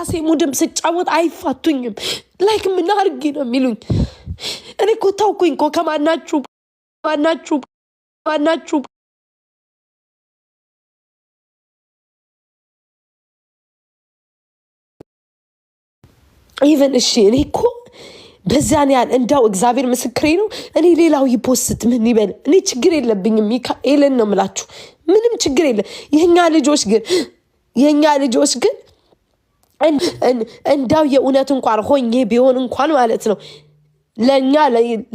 በራሴ ሙድም ስጫወት አይፋቱኝም ላይክ ምን አድርጌ ነው የሚሉኝ እኔ እኮ ታውኩኝ እኮ ከማናችሁ ኢቨን እሺ እኔ እኮ በዛን ያህል እንዳው እግዚአብሔር ምስክሬ ነው እኔ ሌላው ይፖስት ምን ይበል እኔ ችግር የለብኝም ሚካኤልን ነው የምላችሁ ምንም ችግር የለ የኛ ልጆች ግን እንዳው የእውነት እንኳን ሆኜ ቢሆን እንኳን ማለት ነው ለኛ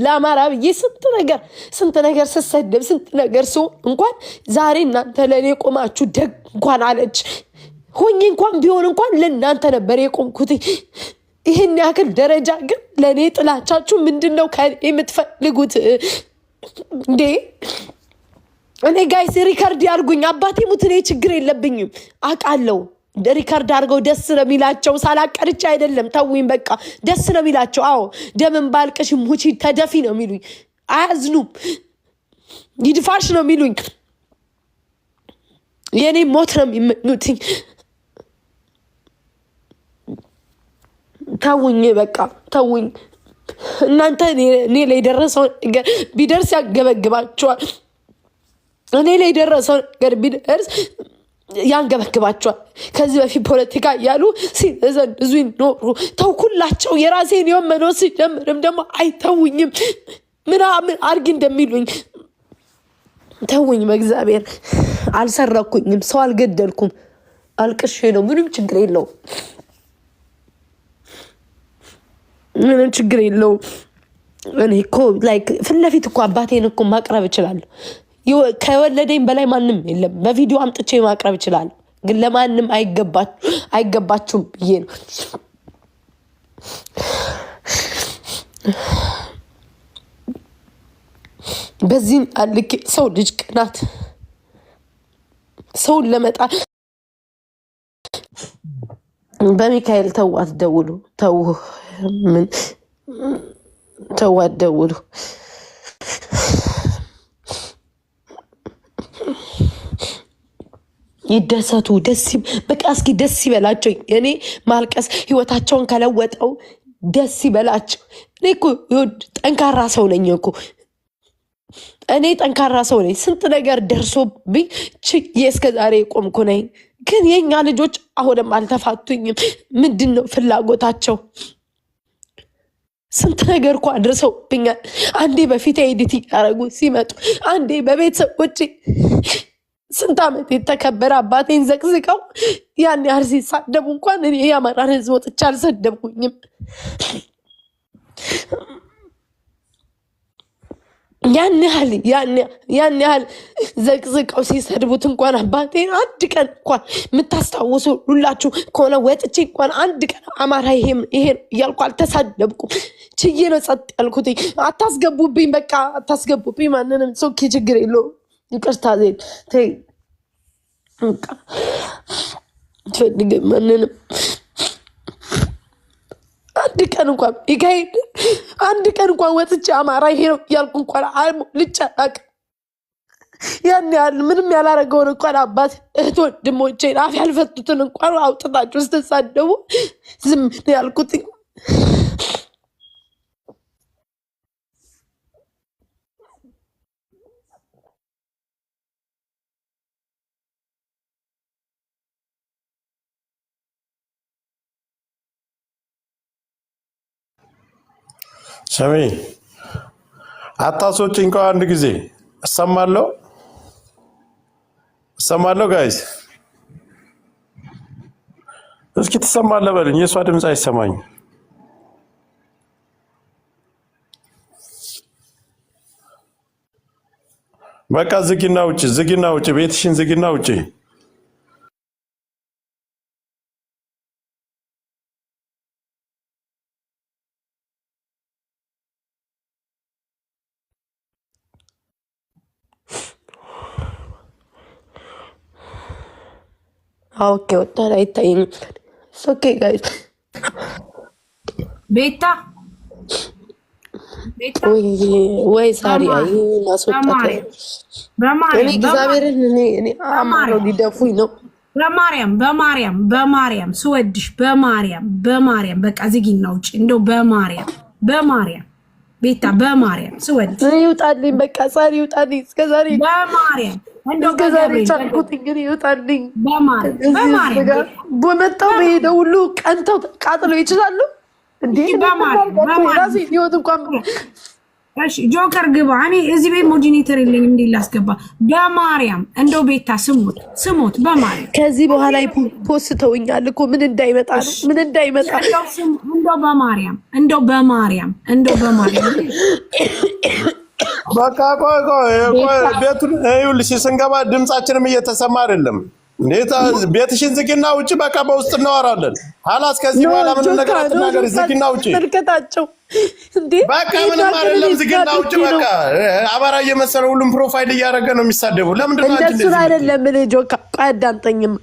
ለአማራ ብዬ ስንት ነገር ስሰደብ ስንት ነገር ሰው እንኳን ዛሬ እናንተ ለኔ ቆማችሁ ደግ እንኳን አለች ሆኜ እንኳን ቢሆን እንኳን ለእናንተ ነበር የቆምኩት ይሄን ያክል ደረጃ ግን ለኔ ጥላቻችሁ ምንድነው የምትፈልጉት እንዴ እኔ ጋይስ ሪከርድ ያርጉኝ አባቴ ሙት እኔ ችግር የለብኝም አቃለው ሪከርድ አድርገው ደስ ነው የሚላቸው ሳላቀርቻ አይደለም ተውኝ በቃ ደስ ነው የሚላቸው አዎ ደምን ባልቀሽ ሙቺ ተደፊ ነው የሚሉኝ አያዝኑም ይድፋሽ ነው የሚሉኝ የኔ ሞት ነው የሚመኙት ተውኝ በቃ ተውኝ እናንተ እኔ ላይ ደረሰው ነገር ቢደርስ ያገበግባቸዋል እኔ ላይ ደረሰው ነገር ቢደርስ ያንገበግባቸዋል ከዚህ በፊት ፖለቲካ ያሉ ሲዘንዙኝ ኖሩ ተውኩላቸው የራሴን የመኖ ሲጀምርም ደግሞ አይተውኝም ምናምን አርግ እንደሚሉኝ ተውኝ በእግዚአብሔር አልሰረኩኝም ሰው አልገደልኩም አልቅሼ ነው ምንም ችግር የለው ምንም ችግር የለው እኔ እኮ ላይክ ፍለፊት እኮ አባቴን እኮ ማቅረብ እችላለሁ ከወለደኝ በላይ ማንም የለም በቪዲዮ አምጥቼ ማቅረብ ይችላል ግን ለማንም አይገባችሁም ብዬ ነው በዚህ አልክ ሰው ልጅ ቅናት ሰው ለመጣል በሚካኤል ተዋት ደውሉ ምን ተዋት ደውሉ ይደሰቱ በቃ እስኪ ደስ ይበላቸው የኔ ማልቀስ ህይወታቸውን ከለወጠው ደስ ይበላቸው እኔ እኮ ጠንካራ ሰው ነኝ እኮ እኔ ጠንካራ ሰው ነኝ ስንት ነገር ደርሶብኝ እስከዛሬ ቆምኩ ነኝ ግን የኛ ልጆች አሁንም አልተፋቱኝም ምንድነው ፍላጎታቸው ስንት ነገር እኮ አድርሰውብኛል አንዴ በፊት ኤዲት ያረጉ ሲመጡ አንዴ በቤተሰቦቼ ስንት ዓመት የተከበረ አባቴን ዘቅዝቀው ያን ያህል ሲሳደቡ እንኳን እኔ የአማራን ህዝብ ወጥቼ አልሰደብኩኝም ያን ያህል ዘቅዝቀው ሲሰድቡት እንኳን አባቴን አንድ ቀን እንኳን የምታስታውሱ ሁላችሁ ከሆነ ወጥቼ እንኳን አንድ ቀን አማራ ይሄ እያልኩ አልተሳደብኩም ችዬ ነው ጸጥ ያልኩት አታስገቡብኝ በቃ አታስገቡብኝ ማንንም ሰው ችግር የለውም ይቅርታ ዜድ ተይ በቃ ትፈልግ ማንንም አንድ ቀን እንኳን ይካሄድ አንድ ቀን እንኳን ወጥቼ አማራ ይሄ ነው ያልኩ እንኳን ልጨናቅ ያን ያህል ምንም ያላረገውን እንኳን አባት እህት ወንድሞቼ አፍ ያልፈቱትን እንኳን አውጥታችሁ ስትሳደቡ ዝም ያልኩት ሰሚ አታሶች እንኳን አንድ ጊዜ እሰማለሁ ጋይስ እስኪ ትሰማለህ በልኝ የሷ ድምጽ አይሰማኝ በቃ ዝጊና ውጪ ቤትሽን ዝጊና ውጪ اوكي وطلع يتاين اوكي جايز بيتا ወይ ሳሪ አይ ማስወጣት እኔ እግዚአብሔርን እኔ አማሮ ሊደፉኝ ነው በማርያም ስወድሽ በማርያም በቃ ዝጊና ውጪ እንደው በማርያም ቤታ በማርያም ስወድሽ ይውጣልኝ በቃ ዛሬ ይውጣልኝ እስከዛሬ በማርያም እንደው እስከዛሬ ቻልኩት እንግዲህ ይውጣልኝ በማርያም በመጣው በሄደው ሁሉ ቀንተው ቃጥለው ይችላሉ እንዴ በማርያም ራሴ ህይወት እንኳን እሺ ጆከር ግባ እኔ እዚህ ቤት ሞዲኔተር የለኝም እንዴ ላስገባ በማርያም እንደው ቤታ ስሙት በማርያም ከዚህ በኋላ ፖስተውኛል እኮ ምን እንዳይመጣ እንደው በማርያም በቃ ቆይ ቤቱን ይኸውልሽ ስንገባ ድምጻችንም እየተሰማ አይደለም እንዴት ቤትሽን ዝጊና ውጪ በቃ በውስጥ እናወራለን ሐላስ ከዚህ በኋላ ምን ነገር አትናገሪ ዝጊና ውጪ መልከታቸው እንዴ በቃ ምንም አይደለም ዝጊና ውጪ በቃ አባራ እየመሰለ ሁሉም ፕሮፋይል እያደረገ ነው የሚሳደቡ ለምንድን ነው እንደሱ አይደለም ልጅ አዳምጠኝም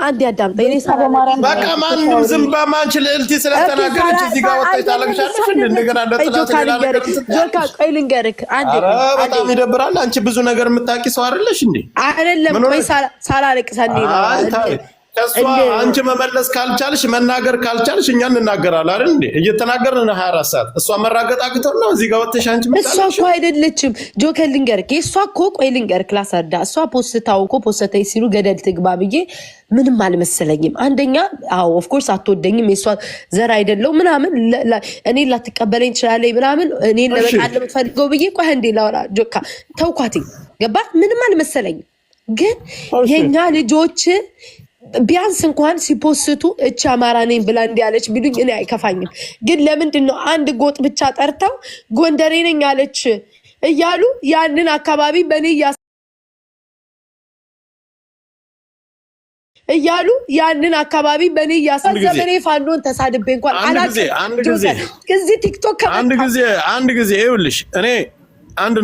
አንዴ አዳምጠኝ እኔ ሰራ በቃ ማንም ዝም በማንችል እልቲ ስለተናገረች እዚህ ጋር ወጣ ታለቅሻለሽ እንደገና ለጥላት ጆካ ቆይ ልንገርክ አንዴ በጣም ይደብራል አንቺ ብዙ ነገር የምታውቂ ሰው አይደለሽ እንዴ አይደለም ቆይ ሳላለቅሰኒ ከሷ አንቺ መመለስ ካልቻልሽ መናገር ካልቻልሽ እኛ እንናገራለን አይደል እንዴ እየተናገርን 24 ሰዓት እሷ መራገጥ አቅቶው ነው እዚህ ጋር ወጥተሽ አንቺ እሷ እኮ አይደለችም ጆከር ልንገርክ እሷ እኮ ቆይ ልንገርክ ላሳዳ እሷ ፖስተይ ሲሉ ገደል ትግባ ብዬ ምንም አልመሰለኝም አንደኛ አዎ ኦፍ ኮርስ አትወደኝም የሷ ዘር አይደለው ምናምን እኔ ላትቀበለኝ ትችላለኝ ምናምን እኔ ለበቃለ የምትፈልገው ብዬ ቆይ እንዴ ላወራ ጆካ ተውኳት ገባ ምንም አልመሰለኝም ግን የኛ ልጆች ቢያንስ እንኳን ሲፖስቱ እቺ አማራ ነኝ ብላ እንዲያለች ቢሉኝ እኔ አይከፋኝም ግን ለምንድነው አንድ ጎጥ ብቻ ጠርተው ጎንደሬ ነኝ አለች እያሉ ያንን አካባቢ በኔ ያሳዘመኔ ፋኖን ተሳድቤ እንኳን ከዚህ ቲክቶክ አንድ ጊዜ ይኸውልሽ እኔ አንድ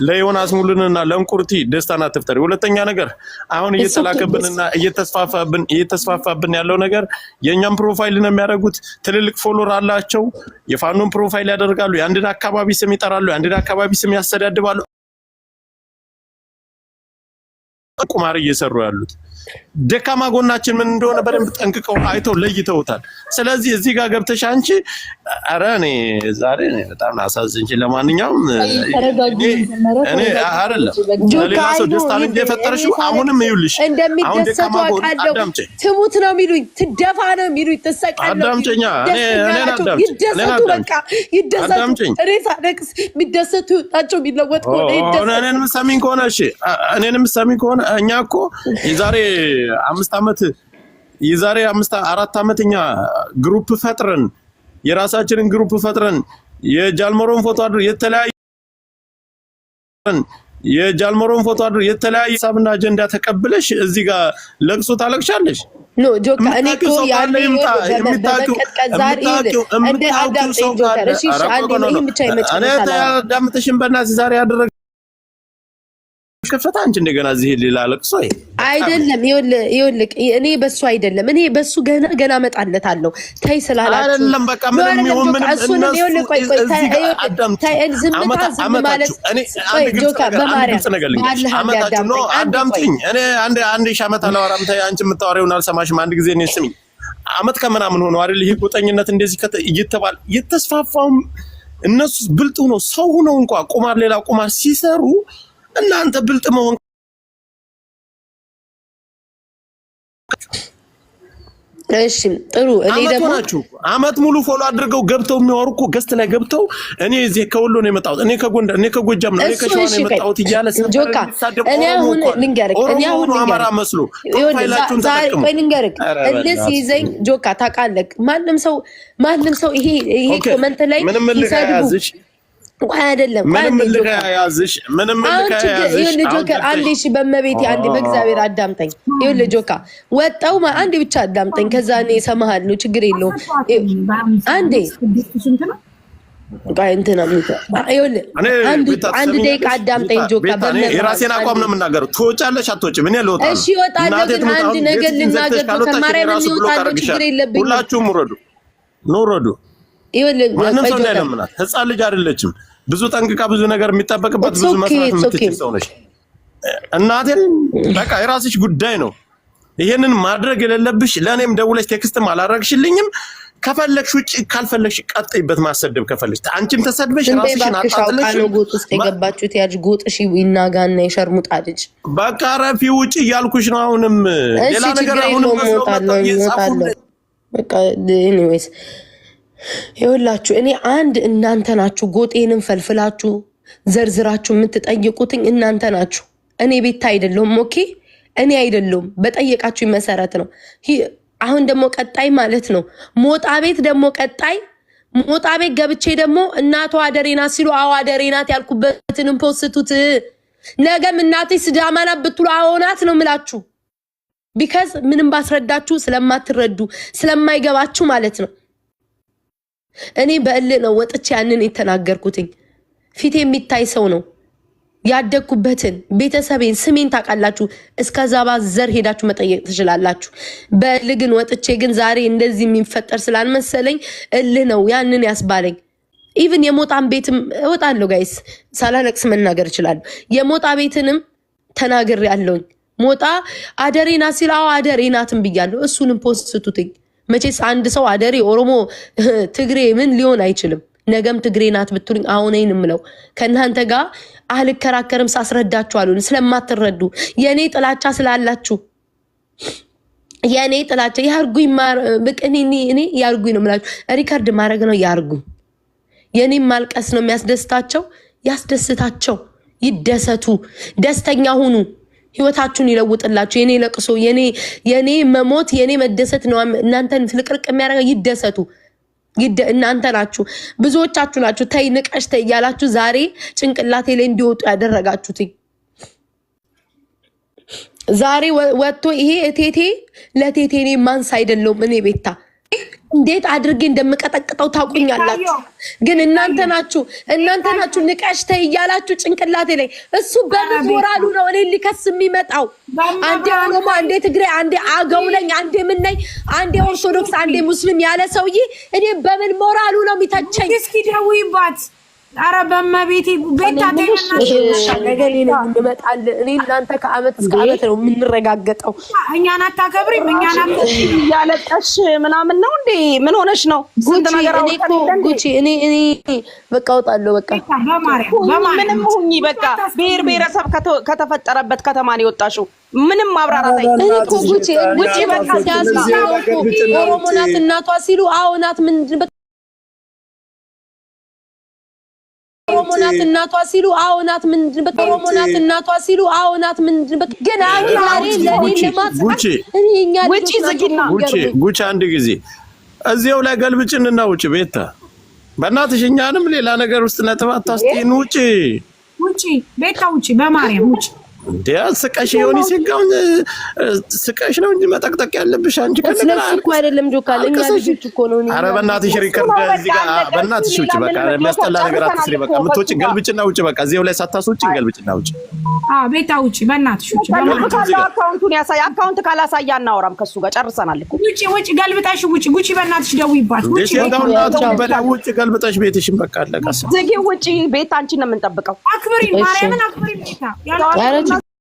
ለዮናስ ሙሉንና ለእንቁርቲ ደስታና ተፍተሪ ሁለተኛ ነገር አሁን እየተላከብንና እየተስፋፋብን ያለው ነገር የኛም ፕሮፋይል ነው የሚያደርጉት ትልልቅ ፎሎወር አላቸው የፋኖን ፕሮፋይል ያደርጋሉ የአንድን አካባቢ ስም ይጠራሉ የአንድን አካባቢ ስም ያስተዳድባሉ ቁማር እየሰሩ ያሉት ደካማ ጎናችን ምን እንደሆነ በደንብ ጠንቅቀው አይተው ለይተውታል ስለዚህ እዚህ ጋር ገብተሽ አንቺ ኧረ እኔ ዛሬ በጣም አሳዝንሽ ለማንኛውም እኔ አይደለም ለሌላ ሰው ደስታ ነው የፈጠረሽው አሁንም ይኸውልሽ አሁን ደካማ ጎን አዳምጪ ትሙት ነው የሚሉኝ ትደፋ ነው የሚሉኝ ተሰቃለሁ አዳምጪኛ እኔ ይደሰቱ በቃ ይደሰቱ ሬሳ ደክስ የሚደሰቱ ታቸው ቢለወጥ ከሆነ ይደሰቱ እኔንም ሰሚን ከሆነ እሺ እኔንም ሰሚን ከሆነ እኛ እኮ የዛሬ 4 ዓመትኛ ግሩፕ ፈጥረን የራሳችንን ግሩፕ ፈጥረን የጃልሞሮን ፎቶ አድር የተለያየ ሀሳብና አጀንዳ ተቀብለሽ እዚህ ጋር ለቅሶ ታለቅሻለሽ ኖ ጆካ እኔ እኮ ያለ እንደ አዳምጠኝ ጆከር እሺ አንዴ ነው ብቻ ይመጣል አዳምጠሽን በእናትሽ ዛሬ ያደረገ ከፈታ አንቺ እንደገና እዚህ ሌላ ለቅሶ አይደለም ይኸውልህ እኔ በሱ አይደለም እኔ በሱ ገና መጣለታለሁ ታይ ስላላችሁ አይደለም በቃ ምንም ይሁን ምንም እሱንም ይኸውልህ ቆይ ታይ ዝምታ ማለት እኔ አንድ ጆካ በማርያም አዳምጪኝ እኔ አንድ ሺህ ዓመት አላወራም ታይ አንቺ የምታወሪውን አልሰማሽም አንድ ጊዜ እኔ ስሚኝ ዓመት ከምናምን ሆኖ አይደል ይሄ ቁጠኝነት እንደዚህ እየተባለ የተስፋፋው እነሱ ብልጥ ሆኖ ሰው ሆነው እንኳን ቁማር ሌላ ቁማር ሲሰሩ እናንተ ብልጥ መሆን እሺ ጥሩ እኔ ደግሞ አመት ሙሉ ፎሎ አድርገው ገብተው የሚያወሩ እኮ ገስት ላይ ገብተው እኔ እዚህ ከወሎ ነው የመጣሁት እኔ ከጎንደር እኔ ከጎጃም ነው እኔ ከሸዋ ነው የመጣሁት እያለ ጆካ እኔ አሁን ልንገርክ አማራ መስሎ ፕሮፋይላችሁን ተጠቅሙ ልንገርክ እነሱ ይዘኝ ጆካ ታውቃለህ ማንም ሰው ይሄ ኮመንት ላይ ይሰድቡ አይደለም ምንም ልካያዝሽ ይኸውልህ ጆከር አንዴ እሺ በመቤቴ አንዴ በእግዚአብሔር አዳምጠኝ ይኸውልህ ጆካ ወጣው አንዴ ብቻ አዳምጠኝ ከዛ እኔ እሰማሃለሁ ችግር የለውም አንዴ ቆይ እንትና ይኸውልህ አንድ ደቂቃ አዳምጠኝ ጆካ በመቤቴ የራሴን አቋም ነው የምናገረው ትወጫለሽ አትወጪም እኔ ልወጣ እሺ እወጣለሁ ግን አንድ ነገር ልናገር ጆከር ማርያምን እወጣለሁ ችግር የለብኝም ሁላችሁም ውረዱ ይኸውልህ ማንም ሰው አይለምናት ህፃን ልጅ አይደለችም ብዙ ጠንቅቃ ብዙ ነገር የሚጠበቅበት ብዙ መስራት የምትችል ሰው ነሽ እናቴን በቃ የራስሽ ጉዳይ ነው ይሄንን ማድረግ የሌለብሽ ለኔም ደውለሽ ቴክስትም አላረግሽልኝም ከፈለግሽ ውጪ ካልፈለግሽ ቀጥይበት ማሰደብ ከፈለግሽ አንቺም ተሰድበሽ ራስሽን አጣጥለሽ ነው ጎጥ ውስጥ የገባችሁት ያጅ ጎጥሽ ይናጋና ይሸርሙጣ ልጅ በቃ ረፊ ውጪ ያልኩሽ ነው አሁንም ሌላ ነገር አሁንም ሞታለሁ በቃ ኤኒዌይስ ይኸውላችሁ እኔ አንድ እናንተ ናችሁ ጎጤንም ፈልፍላችሁ ዘርዝራችሁ የምትጠይቁትኝ እናንተ ናችሁ እኔ ቤት አይደለም ኦኬ እኔ አይደለም በጠየቃችሁ መሰረት ነው አሁን ደግሞ ቀጣይ ማለት ነው ሞጣ ቤት ደግሞ ቀጣይ ሞጣ ቤት ገብቼ ደግሞ እናቷ አደሬና ሲሉ አዎ አደሬናት ያልኩበትንም ፖስቱት ነገም እናቴ ስዳማና ብትሉ አዎናት ነው ምላችሁ ቢካዝ ምንም ባስረዳችሁ ስለማትረዱ ስለማይገባችሁ ማለት ነው እኔ በእል ነው ወጥቼ ያንን የተናገርኩትኝ ፊት የሚታይ ሰው ነው ያደኩበትን ቤተሰቤን ስሜን ታቃላችሁ እስከዛ ባዘር ሄዳችሁ መጠየቅ ትችላላችሁ በልግን ወጥቼ ግን ዛሬ እንደዚህ የሚፈጠር ስላልመሰለኝ እልህ ነው ያንን ያስባለኝ ኢቭን የሞጣን ቤትም እወጣለሁ ጋይስ ሳላነቅስ መናገር ይችላል የሞጣ ቤትንም ተናግሬ ያለውኝ ሞጣ አደሬና ሲላው አደሬናትን ብያለሁ እሱንም ፖስቱትኝ መቼስ አንድ ሰው አደሬ ኦሮሞ ትግሬ ምን ሊሆን አይችልም ነገም ትግሬናት ብትሉኝ አሁን ምለው ከናንተ ጋር አልከራከርም ሳስረዳችኋለሁ ስለማትረዱ የኔ ጥላቻ ስላላችሁ የኔ ጥላቻ ያርጉኝ እኔ ያርጉኝ ነው ማለት ሪከርድ ማድረግ ነው ያርጉኝ የኔ ማልቀስ ነው የሚያስደስታቸው ያስደስታቸው ይደሰቱ ደስተኛ ሁኑ ህይወታችሁን ይለውጥላችሁ የኔ ለቅሶ የኔ መሞት የኔ መደሰት ነው እናንተን ፍልቅርቅ የሚያደርገው ይደሰቱ እናንተ ናችሁ ብዙዎቻችሁ ናችሁ ተይ ንቀሽ ተይ ያላችሁ ዛሬ ጭንቅላቴ ላይ እንዲወጡ ያደረጋችሁት ዛሬ ወጥቶ ይሄ እቴቴ ለቴቴ እኔ ማንስ አይደለም እኔ ቤታ እንዴት አድርጌ እንደምቀጠቅጠው ታውቁኛላችሁ ግን እናንተ ናችሁ ንቀሽ ተይ ያላችሁ ጭንቅላቴ ላይ እሱ በምን ሞራሉ ነው እኔ ሊከስ የሚመጣው አንዴ ኦሮሞ አንዴ ትግሬ አንዴ አገው ነኝ አንዴ ምን ነኝ አንዴ ኦርቶዶክስ አንዴ ሙስሊም ያለ ሰውዬ እኔ በምን ሞራሉ ነው የሚተቸኝ እስኪ ደውይባት አረ በመቤቴ ቤታ ነገር እንመጣል እኔ እናንተ ከአመት እስከ አመት ነው የምንረጋገጠው እኛን አታከብሪም እኛን ያለቀሽ ምናምን ነው እንዴ ምን ሆነሽ ነው ስንት ነገር ጉቺ እኔ በቃ ወጣለሁ በቃ ምንም ሁኚ በቃ ብሔረሰብ ከተፈጠረበት ከተማ ነው የወጣሽው ምንም ማብራራት እኔ እኮ ጉቺ በቃ ሲያስቡ ኦሮሞ ናት እናቷ ሲሉ አዎ ናት ምንድን ኦሮሞናት እናቷ ሲሉ አዎ ናት ምንድን በኦሮሞናት እናቷ ሲሉ አዎ ናት ምንድን ግን አሁን ለኔ ለማጽናት እኛኛ ጉቺ አንድ ጊዜ እዚያው ላይ ገልብጭንና ውጪ ቤታ በእናትሽ እኛንም ሌላ ነገር ውስጥ ነጥባት ታስጤን ውጪ ቤታ ውጪ በማርያም ውጪ እንዴ ስቀሽ ይሆን ሲጋውን ስቀሽ ነው እንጂ መጠቅጠቅ ያለብሽ አንቺ ከነገር እኮ አይደለም ጆካለኛ ልጅ እኮ ነው አረ በእናትሽ ሪከርድ እዚህ ጋር በእናትሽ ውጪ በቃ የሚያስጠላ ነገር አትስሪ በቃ ምትወጪ ገልብጭና ውጪ በቃ እዚያው ላይ ሳታስወጪ ገልብጭና ውጪ ቤታ ውጪ በእናትሽ ውጪ አካውንቱን ያሳይ አካውንት ካላሳያ እናወራም ከሱ ጋር ጨርሰናል እኮ ውጪ ገልብጣሽ ውጪ ጉቺ በእናትሽ ደውይባት ውጪ ውጪ ገልብጣሽ ቤትሽን በቃ አለቀስ ዘጌ ውጪ ቤት አንቺን ነው የምንጠብቀው አክብሪ ማርያምን አክብሪ ቤታ